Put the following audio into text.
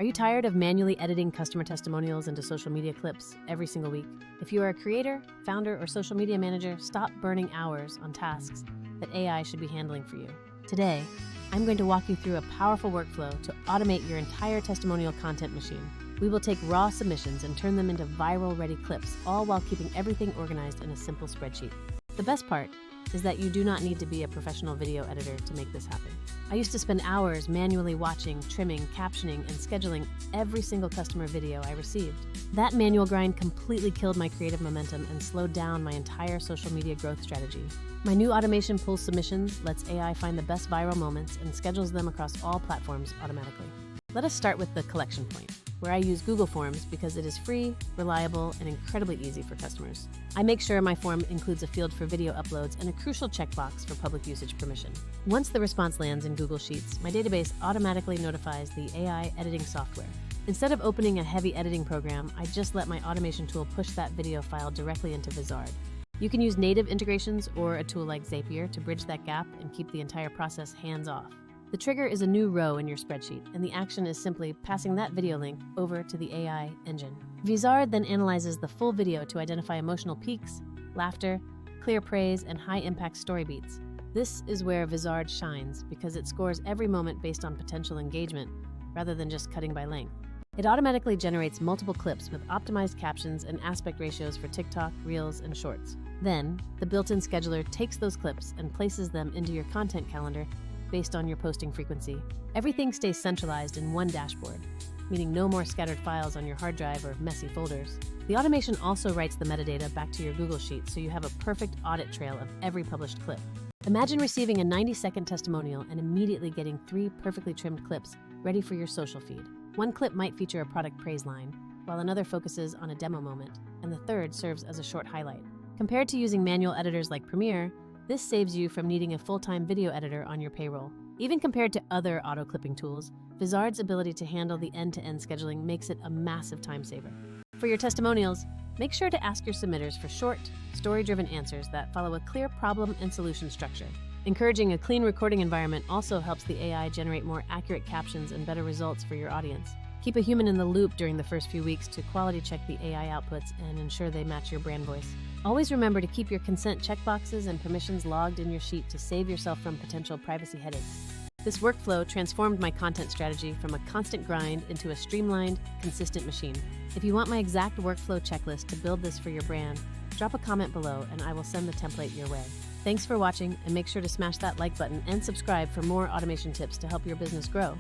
Are you tired of manually editing customer testimonials into social media clips every single week? If you are a creator, founder, or social media manager, stop burning hours on tasks that AI should be handling for you. Today, I'm going to walk you through a powerful workflow to automate your entire testimonial content machine. We will take raw submissions and turn them into viral-ready clips, all while keeping everything organized in a simple spreadsheet. The best part is that you do not need to be a professional video editor to make this happen. I used to spend hours manually watching, trimming, captioning, and scheduling every single customer video I received. That manual grind completely killed my creative momentum and slowed down my entire social media growth strategy. My new automation pulls submissions, lets AI find the best viral moments, and schedules them across all platforms automatically. Let us start with the collection point, where I use Google Forms because it is free, reliable, and incredibly easy for customers. I make sure my form includes a field for video uploads and a crucial checkbox for public usage permission. Once the response lands in Google Sheets, my database automatically notifies the AI editing software. Instead of opening a heavy editing program, I just let my automation tool push that video file directly into Vizard. You can use native integrations or a tool like Zapier to bridge that gap and keep the entire process hands-off. The trigger is a new row in your spreadsheet, and the action is simply passing that video link over to the AI engine. Vizard then analyzes the full video to identify emotional peaks, laughter, clear praise, and high-impact story beats. This is where Vizard shines because it scores every moment based on potential engagement, rather than just cutting by length. It automatically generates multiple clips with optimized captions and aspect ratios for TikTok, Reels, and Shorts. Then, the built-in scheduler takes those clips and places them into your content calendar based on your posting frequency. Everything stays centralized in one dashboard, meaning no more scattered files on your hard drive or messy folders. The automation also writes the metadata back to your Google Sheet so you have a perfect audit trail of every published clip. Imagine receiving a 90-second testimonial and immediately getting 3 perfectly trimmed clips ready for your social feed. One clip might feature a product praise line, while another focuses on a demo moment, and the third serves as a short highlight. Compared to using manual editors like Premiere, this saves you from needing a full-time video editor on your payroll. Even compared to other auto-clipping tools, Vizard's ability to handle the end-to-end scheduling makes it a massive time saver. For your testimonials, make sure to ask your submitters for short, story-driven answers that follow a clear problem and solution structure. Encouraging a clean recording environment also helps the AI generate more accurate captions and better results for your audience. Keep a human in the loop during the first few weeks to quality check the AI outputs and ensure they match your brand voice. Always remember to keep your consent checkboxes and permissions logged in your sheet to save yourself from potential privacy headaches. This workflow transformed my content strategy from a constant grind into a streamlined, consistent machine. If you want my exact workflow checklist to build this for your brand, drop a comment below and I will send the template your way. Thanks for watching, and make sure to smash that like button and subscribe for more automation tips to help your business grow.